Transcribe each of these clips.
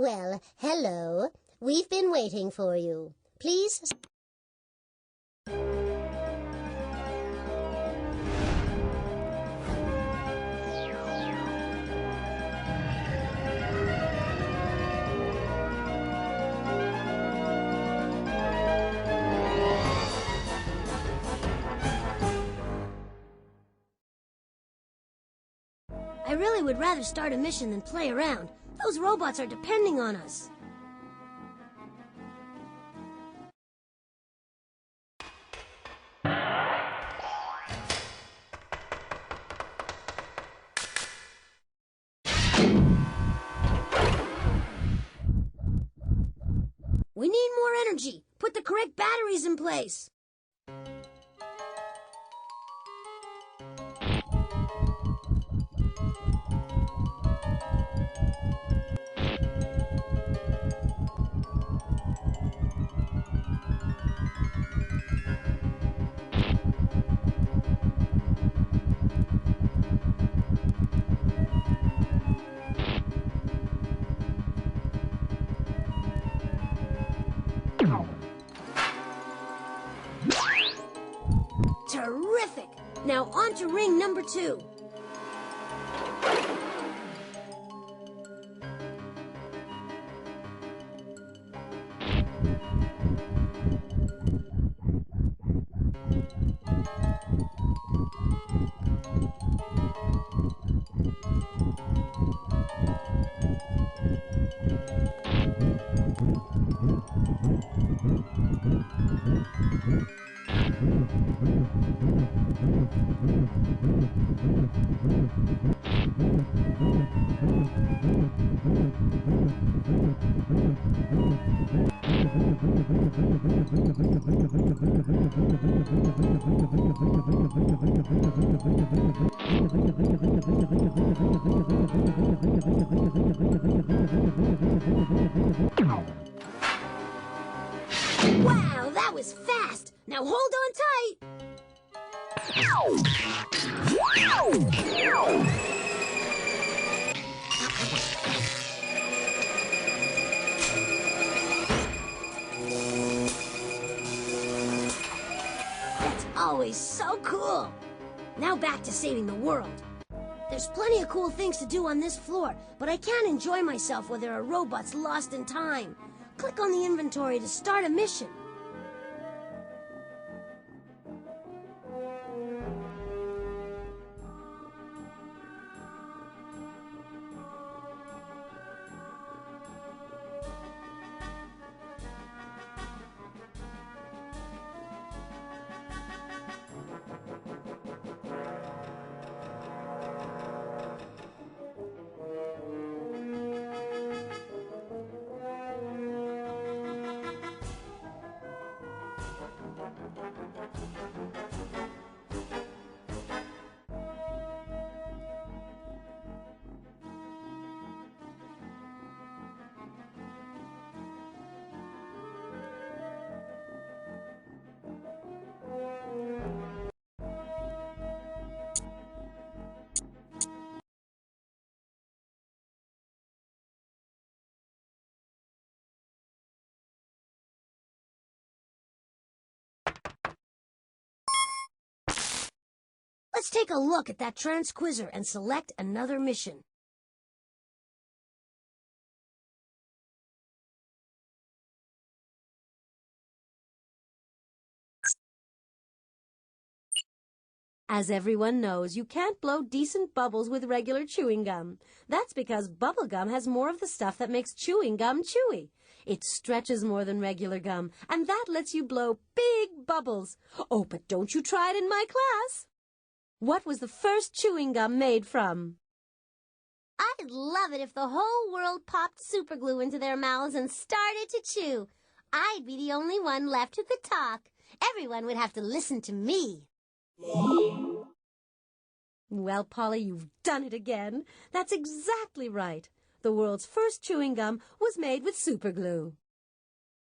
Well, hello. We've been waiting for you. Please... I really would rather start a mission than play around. Those robots are depending on us. We need more energy. Put the correct batteries in place. Terrific! Now on to ring number 2. Wow, that was fast! Now hold on tight! That's always so cool! Now back to saving the world. There's plenty of cool things to do on this floor, but I can't enjoy myself while there are robots lost in time. Click on the inventory to start a mission. Let's take a look at that transquizzer and select another mission. As everyone knows, you can't blow decent bubbles with regular chewing gum. That's because bubble gum has more of the stuff that makes chewing gum chewy. It stretches more than regular gum, and that lets you blow big bubbles. Oh, but don't you try it in my class. What was the first chewing gum made from? I'd love it if the whole world popped superglue into their mouths and started to chew. I'd be the only one left who could talk. Everyone would have to listen to me. Well, Polly, you've done it again. That's exactly right. The world's first chewing gum was made with superglue.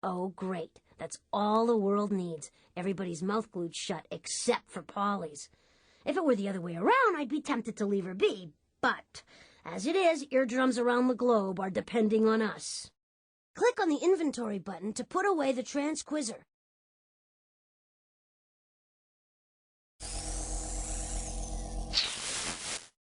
Oh, great. That's all the world needs. Everybody's mouth glued shut except for Polly's. If it were the other way around, I'd be tempted to leave her be, but As it is, eardrums around the globe are depending on us. Click on the inventory button to put away the transquizzer.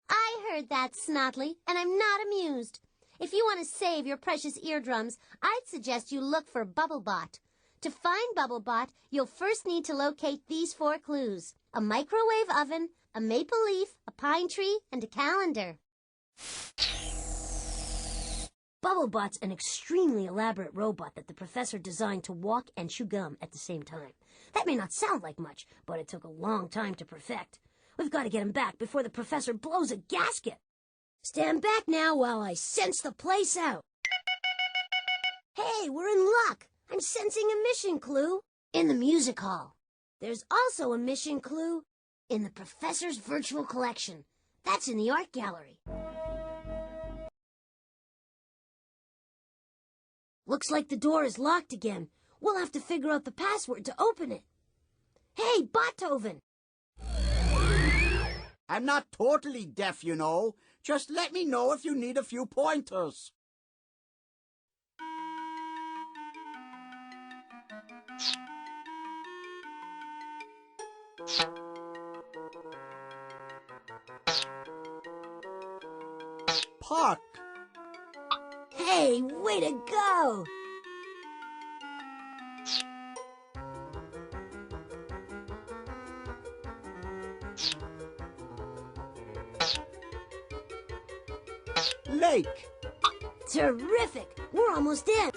I heard that, Snotley, and I'm not amused. If you want to save your precious eardrums, I'd suggest you look for Bubblebot. To find Bubblebot, you'll first need to locate these 4 clues: a microwave oven, a maple leaf, a pine tree, and a calendar. Bubblebot's an extremely elaborate robot that the professor designed to walk and chew gum at the same time. That may not sound like much, but it took a long time to perfect. We've got to get him back before the professor blows a gasket. Stand back now while I sense the place out. Hey, we're in luck. I'm sensing a mission clue in the music hall. There's also a mission clue in the professor's virtual collection. That's in the art gallery. Looks like the door is locked again. We'll have to figure out the password to open it. Hey, Beethoven! I'm not totally deaf, you know. Just let me know if you need a few pointers. Park. Hey, way to go! Lake. Terrific! We're almost in.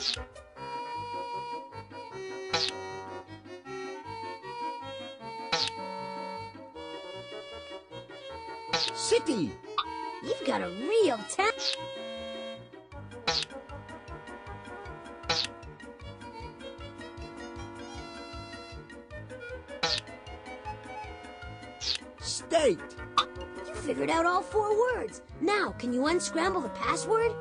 City. You've got a real talent. State. You figured out all 4 words. Now, can you unscramble the password?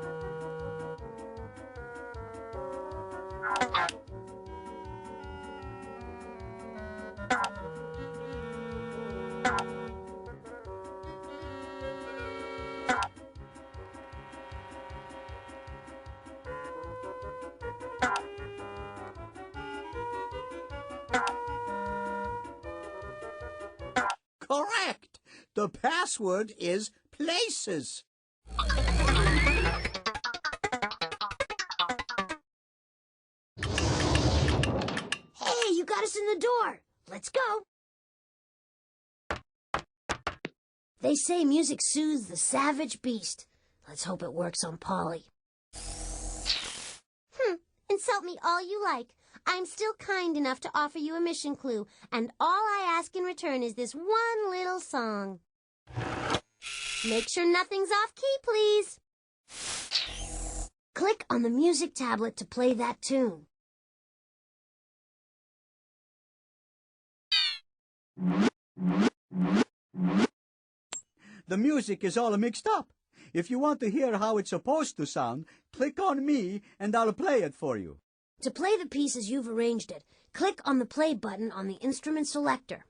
Correct. The password is places. Hey, you got us in the door. Let's go. They say music soothes the savage beast. Let's hope it works on Polly. Insult me all you like. I'm still kind enough to offer you a mission clue, and all I ask in return is this one little song. Make sure nothing's off key, please. Click on the music tablet to play that tune. The music is all mixed up. If you want to hear how it's supposed to sound, click on me and I'll play it for you. To play the piece as you've arranged it, click on the play button on the instrument selector.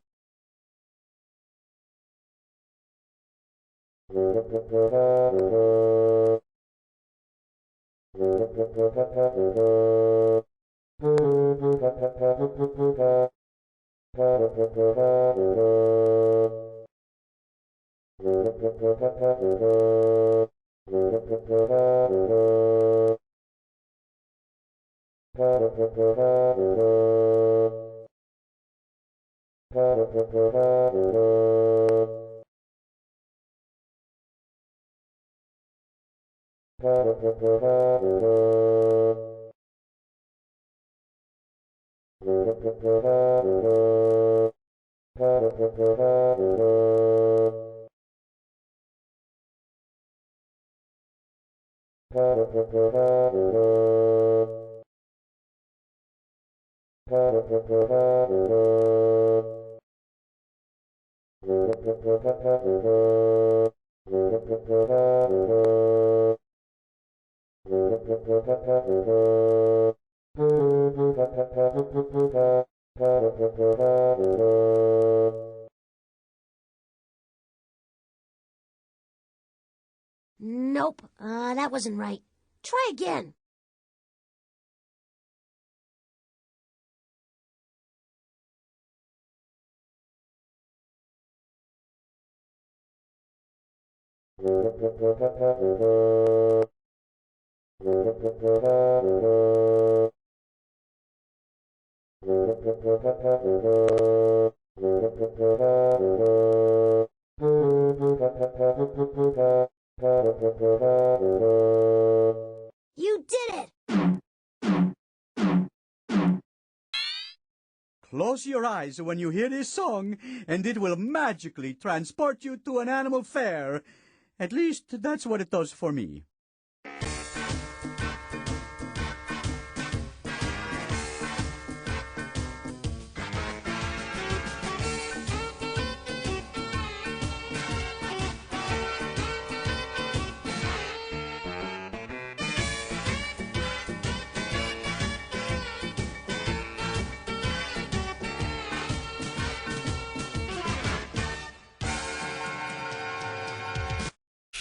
Nope, that wasn't right. Try again. You did it! Close your eyes when you hear this song, and it will magically transport you to an animal fair. At least, that's what it does for me.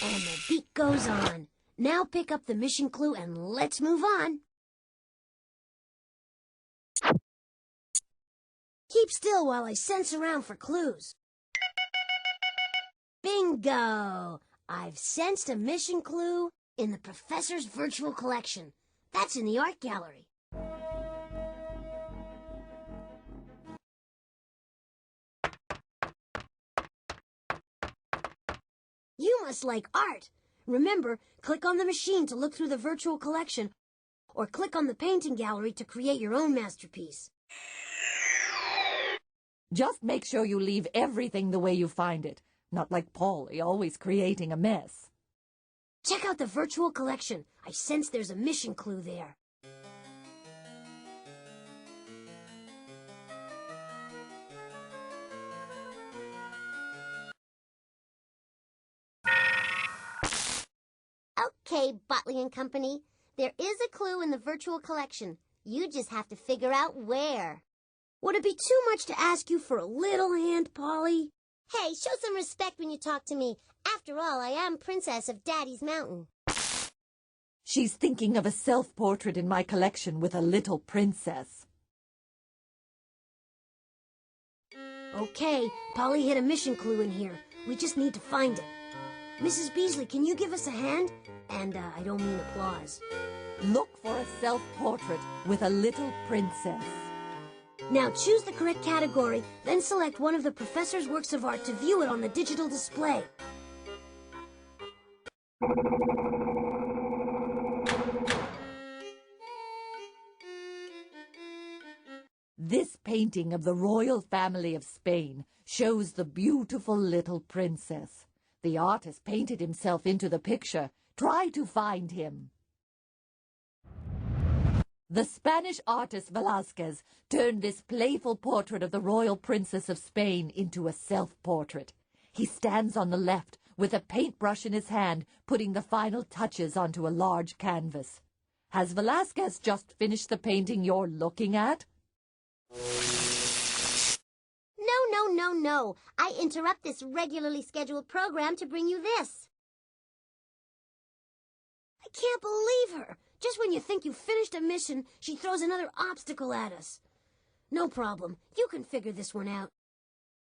And the beat goes on. Now pick up the mission clue and let's move on. Keep still while I sense around for clues. Bingo! I've sensed a mission clue in the professor's virtual collection. That's in the art gallery. You must like art. Remember, click on the machine to look through the virtual collection, or click on the painting gallery to create your own masterpiece. Just make sure you leave everything the way you find it, not like Polly, always creating a mess. Check out the virtual collection. I sense there's a mission clue there. Okay, Botley and Company. There is a clue in the virtual collection. You just have to figure out where. Would it be too much to ask you for a little hand, Polly? Hey, show some respect when you talk to me. After all, I am Princess of Daddy's Mountain. She's thinking of a self-portrait in my collection with a little princess. Okay, Polly hit a mission clue in here. We just need to find it. Mrs. Beasley, can you give us a hand? And I don't mean applause. Look for a self-portrait with a little princess. Now choose the correct category, then select one of the professor's works of art to view it on the digital display. This painting of the royal family of Spain shows the beautiful little princess. The artist painted himself into the picture. Try to find him. The Spanish artist Velázquez turned this playful portrait of the royal princess of Spain into a self-portrait. He stands on the left with a paintbrush in his hand, putting the final touches onto a large canvas. Has Velázquez just finished the painting you're looking at? No. I interrupt this regularly scheduled program to bring you this. I can't believe her. Just when you think you've finished a mission, she throws another obstacle at us. No problem. You can figure this one out.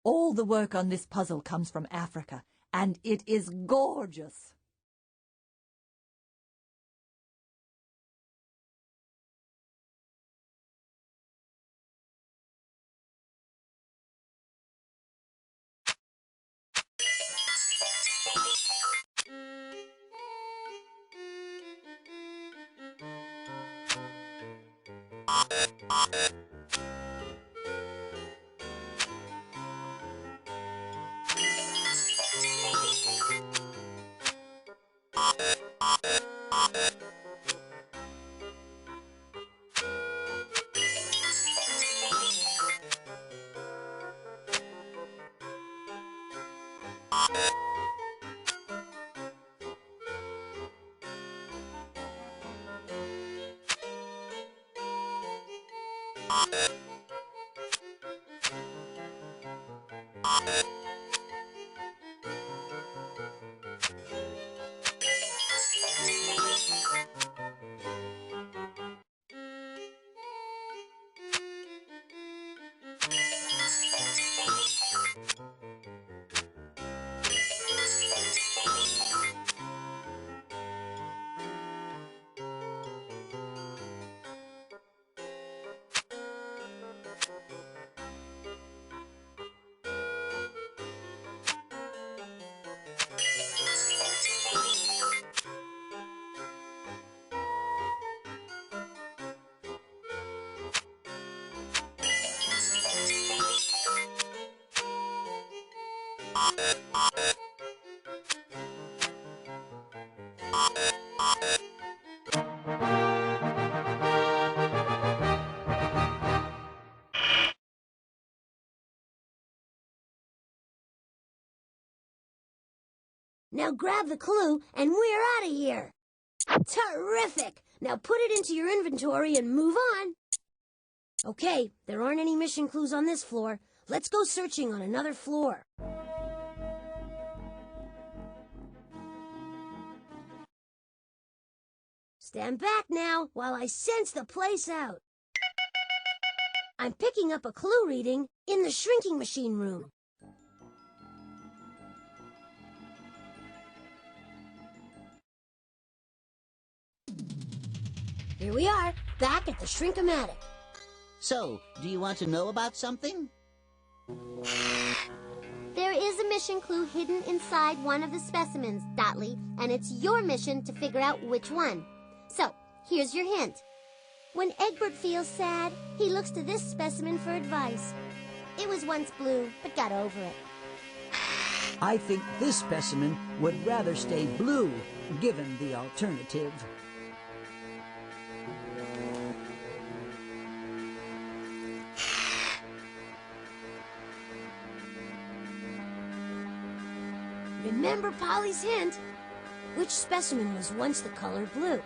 All the work on this puzzle comes from Africa, and it is gorgeous. Now grab the clue and we're out of here. Terrific! Now put it into your inventory and move on. Okay, there aren't any mission clues on this floor. Let's go searching on another floor. Stand back now while I sense the place out. I'm picking up a clue reading in the shrinking machine room. Here we are, back at the Shrink-a-matic. So, do you want to know about something? There is a mission clue hidden inside one of the specimens, Botley, and it's your mission to figure out which one. So, here's your hint. When Egbert feels sad, he looks to this specimen for advice. It was once blue, but got over it. I think this specimen would rather stay blue, given the alternative. Remember Polly's hint? Which specimen was once the color blue?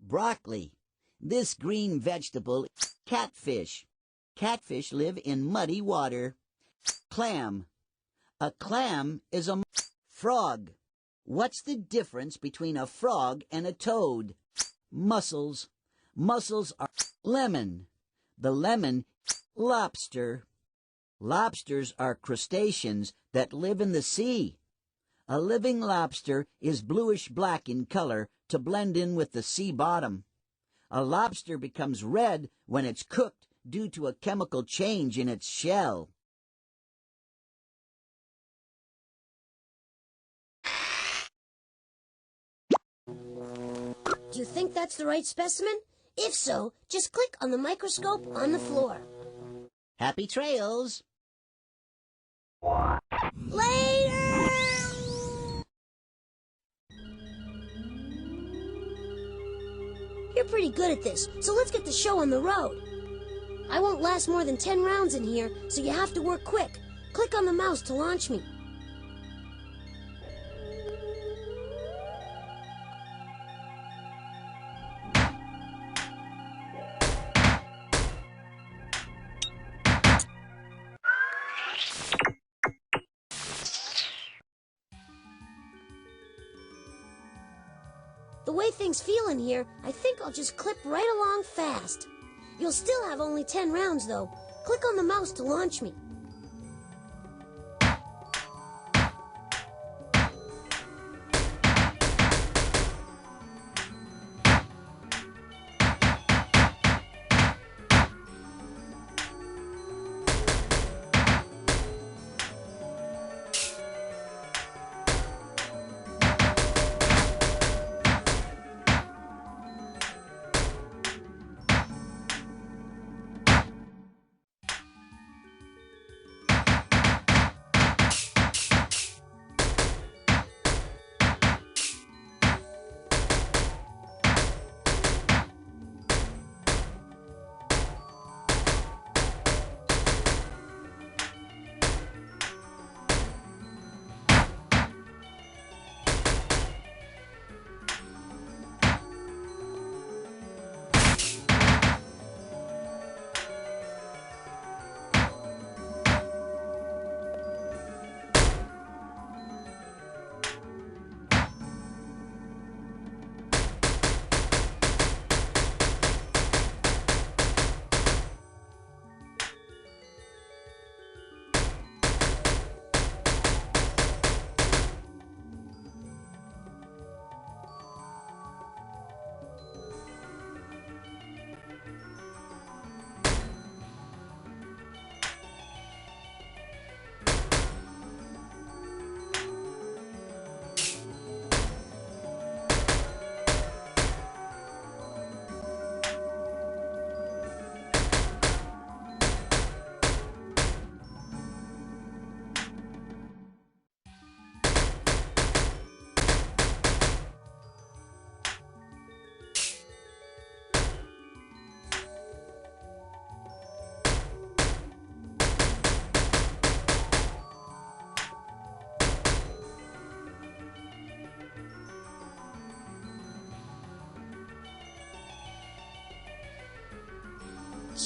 Broccoli. This green vegetable, catfish. Catfish live in muddy water. Clam. A clam is a frog. What's the difference between a frog and a toad? Mussels. Mussels are lemon. The lemon, lobster. Lobsters are crustaceans that live in the sea. A living lobster is bluish-black in color to blend in with the sea bottom. A lobster becomes red when it's cooked due to a chemical change in its shell. Do you think that's the right specimen? If so, just click on the microscope on the floor. Happy trails! Later! You're pretty good at this, so let's get the show on the road. I won't last more than 10 rounds in here, so you have to work quick. Click on the mouse to launch me. The way things feel in here, I think I'll just clip right along fast. You'll still have only 10 rounds, though. Click on the mouse to launch me.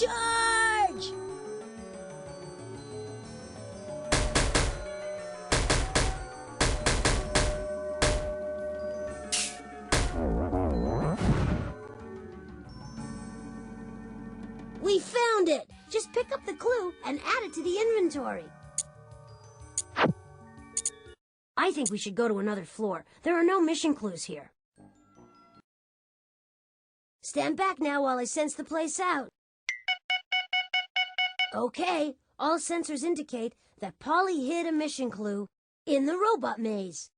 Charge! We found it! Just pick up the clue and add it to the inventory. I think we should go to another floor. There are no mission clues here. Stand back now while I sense the place out. Okay, all sensors indicate that Polly hid a mission clue in the robot maze.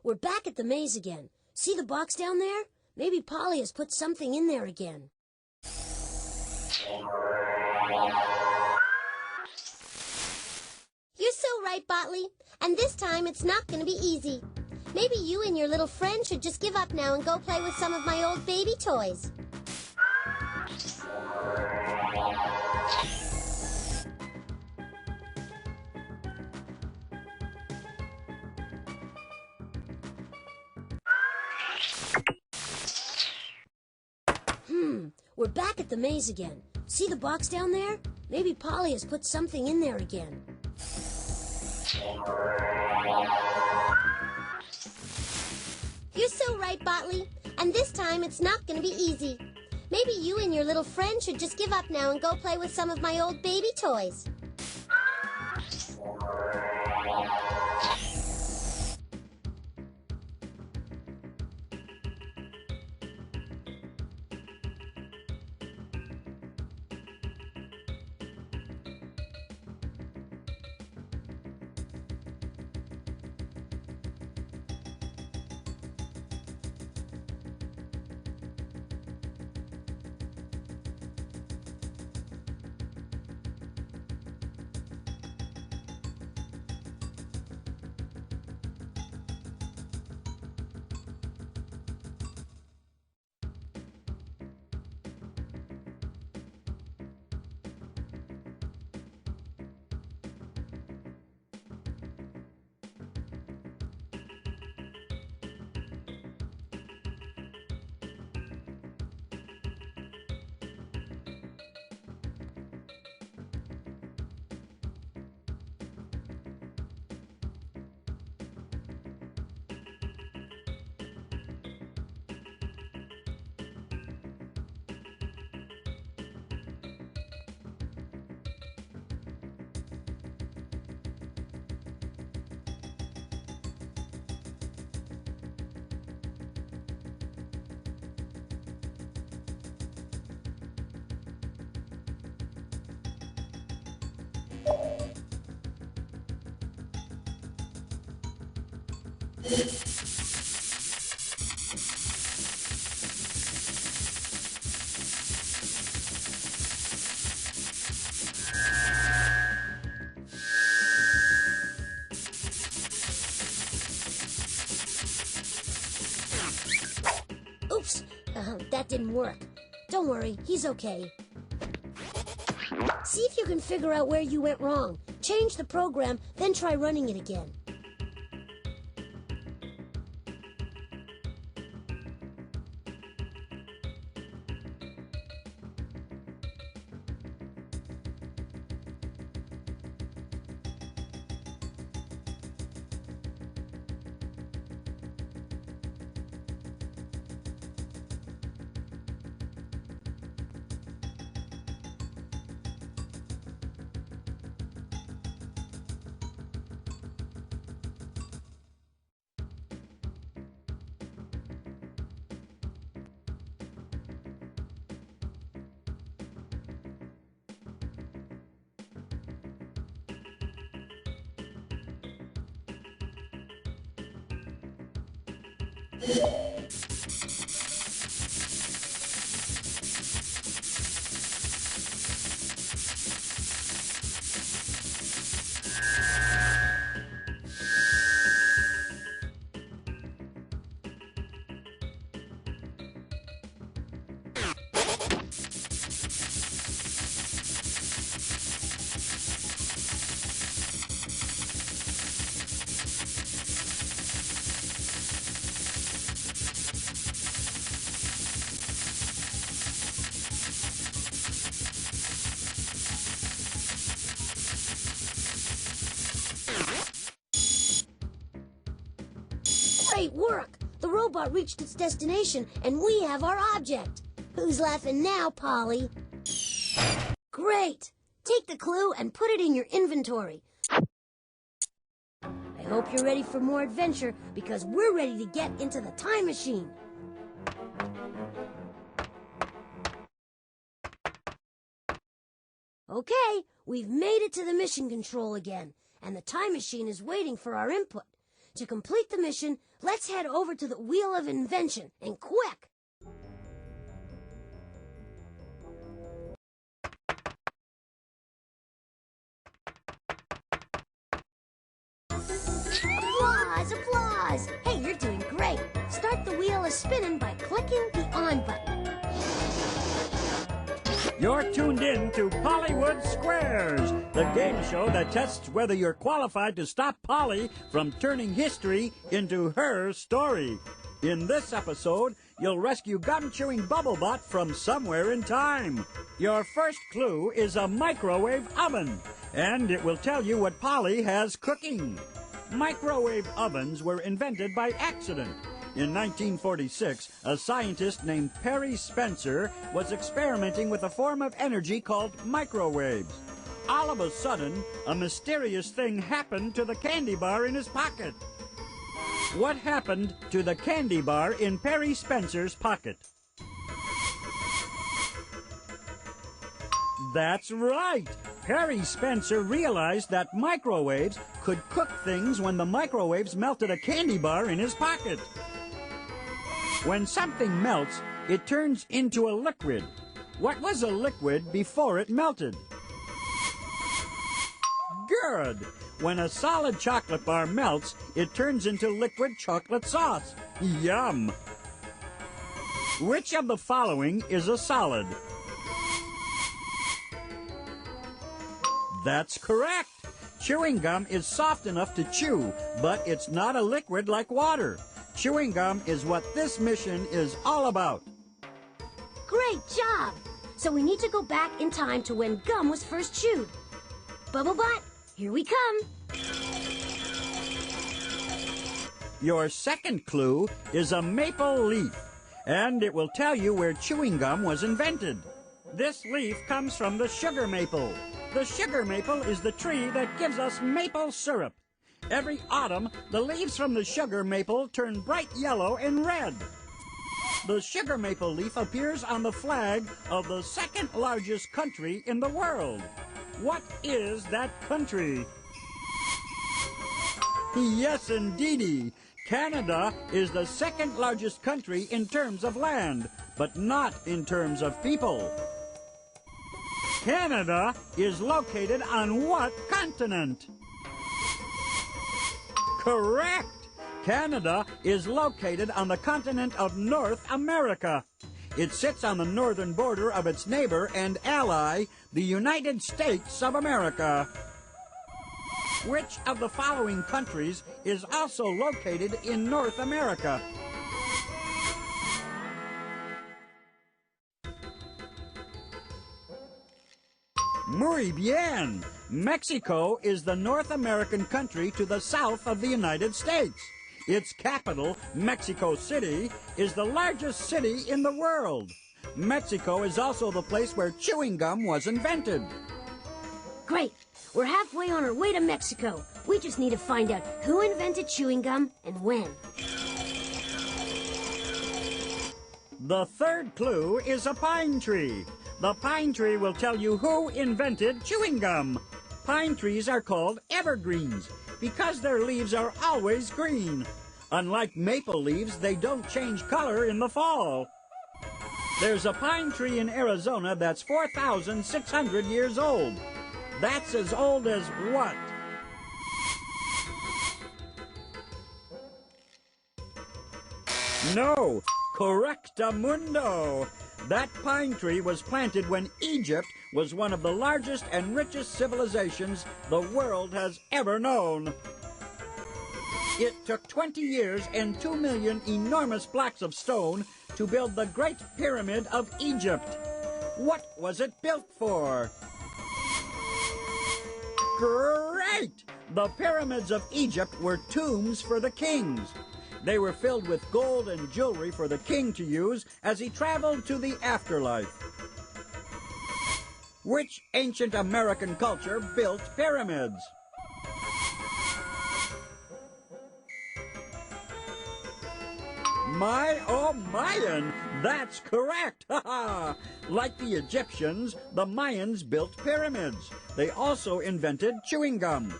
We're back at the maze again. See the box down there? Maybe Polly has put something in there again. You're so right, Botley. And this time it's not going to be easy. Maybe you and your little friend should just give up now and go play with some of my old baby toys. We're back at the maze again. See the box down there? Maybe Polly has put something in there again. You're so right, Botley. And this time it's not going to be easy. Maybe you and your little friend should just give up now and go play with some of my old baby toys. Oops, that didn't work. Don't worry, he's okay. See if you can figure out where you went wrong. Change the program, then try running it again. Great work! The robot reached its destination, and we have our object. Who's laughing now, Polly? Great! Take the clue and put it in your inventory. I hope you're ready for more adventure, because we're ready to get into the time machine. Okay, we've made it to the mission control again, and the time machine is waiting for our input. To complete the mission, let's head over to the Wheel of Invention, and quick! Applause, applause! Hey, you're doing great. Start the wheel spinning by clicking the on button. You're tuned in to Pollywood Squares, the game show that tests whether you're qualified to stop Polly from turning history into her story. In this episode, you'll rescue gum-chewing Bubblebot from somewhere in time. Your first clue is a microwave oven, and it will tell you what Polly has cooking. Microwave ovens were invented by accident. In 1946, a scientist named Perry Spencer was experimenting with a form of energy called microwaves. All of a sudden, a mysterious thing happened to the candy bar in his pocket. What happened to the candy bar in Perry Spencer's pocket? That's right! Perry Spencer realized that microwaves could cook things when the microwaves melted a candy bar in his pocket. When something melts, it turns into a liquid. What was a liquid before it melted? Good! When a solid chocolate bar melts, it turns into liquid chocolate sauce. Yum! Which of the following is a solid? That's correct! Chewing gum is soft enough to chew, but it's not a liquid like water. Chewing gum is what this mission is all about. Great job! So we need to go back in time to when gum was first chewed. Bubblebot, here we come. Your second clue is a maple leaf, and it will tell you where chewing gum was invented. This leaf comes from the sugar maple. The sugar maple is the tree that gives us maple syrup. Every autumn, the leaves from the sugar maple turn bright yellow and red. The sugar maple leaf appears on the flag of the second largest country in the world. What is that country? Yes, indeedy. Canada is the second largest country in terms of land, but not in terms of people. Canada is located on what continent? Correct! Canada is located on the continent of North America. It sits on the northern border of its neighbor and ally, the United States of America. Which of the following countries is also located in North America? Muy bien! Mexico is the North American country to the south of the United States. Its capital, Mexico City, is the largest city in the world. Mexico is also the place where chewing gum was invented. Great! We're halfway on our way to Mexico. We just need to find out who invented chewing gum and when. The third clue is a pine tree. The pine tree will tell you who invented chewing gum. Pine trees are called evergreens because their leaves are always green. Unlike maple leaves, they don't change color in the fall. There's a pine tree in Arizona that's 4,600 years old. That's as old as what? No, correctamundo. That pine tree was planted when Egypt was one of the largest and richest civilizations the world has ever known. It took 20 years and 2 million enormous blocks of stone to build the Great Pyramid of Egypt. What was it built for? Great! The pyramids of Egypt were tombs for the kings. They were filled with gold and jewelry for the king to use as he traveled to the afterlife. Which ancient American culture built pyramids? Mayan! That's correct! Ha ha! Like the Egyptians, the Mayans built pyramids. They also invented chewing gum.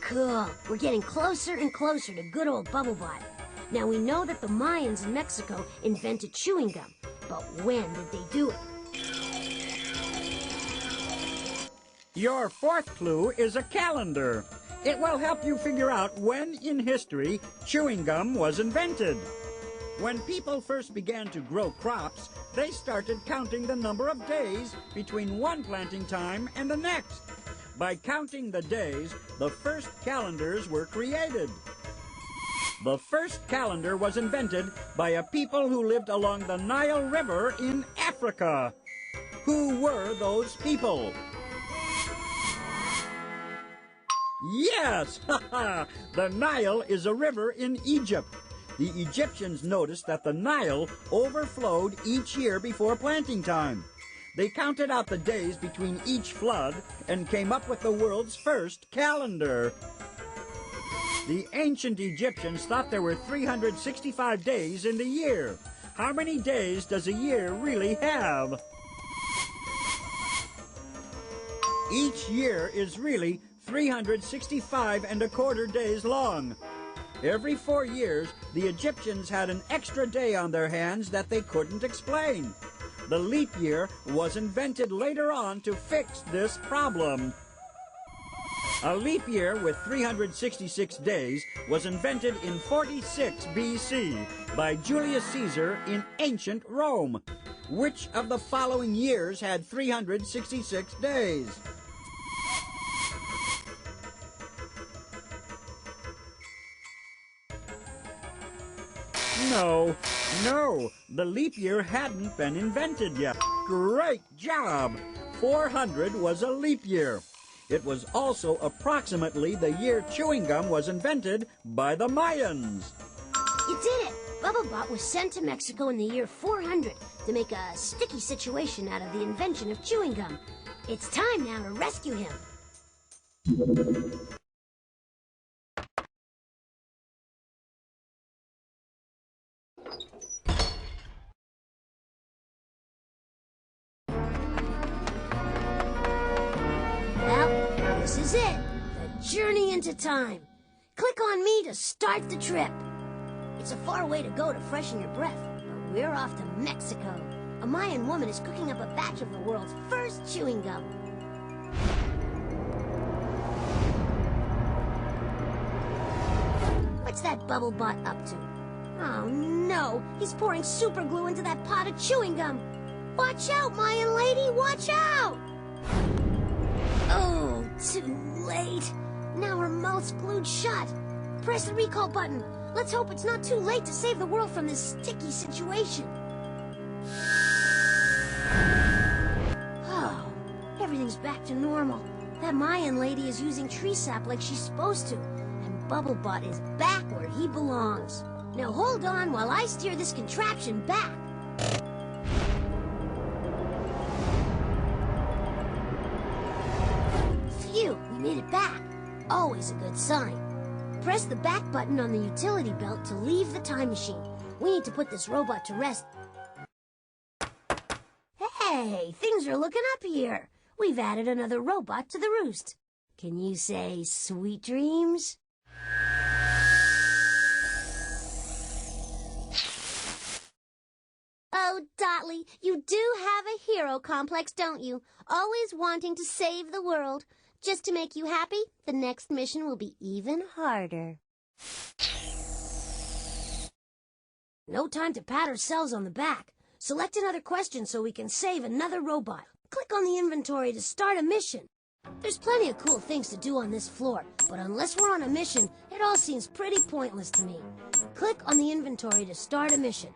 Cool. We're getting closer and closer to good old BubbleBot. Now we know that the Mayans in Mexico invented chewing gum, but when did they do it? Your fourth clue is a calendar. It will help you figure out when in history chewing gum was invented. When people first began to grow crops, they started counting the number of days between one planting time and the next. By counting the days, the first calendars were created. The first calendar was invented by a people who lived along the Nile River in Africa. Who were those people? Yes! Ha ha! The Nile is a river in Egypt. The Egyptians noticed that the Nile overflowed each year before planting time. They counted out the days between each flood and came up with the world's first calendar. The ancient Egyptians thought there were 365 days in the year. How many days does a year really have? Each year is really 365 1/4 days long. Every 4 years, the Egyptians had an extra day on their hands that they couldn't explain. The leap year was invented later on to fix this problem. A leap year with 366 days was invented in 46 BC by Julius Caesar in ancient Rome. Which of the following years had 366 days? No, the leap year hadn't been invented yet. Great job! 400 was a leap year. It was also approximately the year chewing gum was invented by the Mayans. You did it! BubbleBot was sent to Mexico in the year 400 to make a sticky situation out of the invention of chewing gum. It's time now to rescue him. Well, this is it. The journey into time. Click on me to start the trip. It's a far way to go to freshen your breath, but we're off to Mexico. A Mayan woman is cooking up a batch of the world's first chewing gum. What's that BubbleBot up to? Oh no, he's pouring super glue into that pot of chewing gum. Watch out, Mayan lady, watch out! Oh, too late. Now her mouth's glued shut. Press the recall button. Let's hope it's not too late to save the world from this sticky situation. Oh, everything's back to normal. That Mayan lady is using tree sap like she's supposed to. And BubbleBot is back where he belongs. Now hold on while I steer this contraption back. Phew, we made it back. Always a good sign. Press the back button on the utility belt to leave the time machine. We need to put this robot to rest. Hey, things are looking up here. We've added another robot to the roost. Can you say sweet dreams? Oh, Botley, you do have a hero complex, don't you? Always wanting to save the world. Just to make you happy, the next mission will be even harder. No time to pat ourselves on the back. Select another question so we can save another robot. Click on the inventory to start a mission. There's plenty of cool things to do on this floor, but unless we're on a mission, it all seems pretty pointless to me. Click on the inventory to start a mission.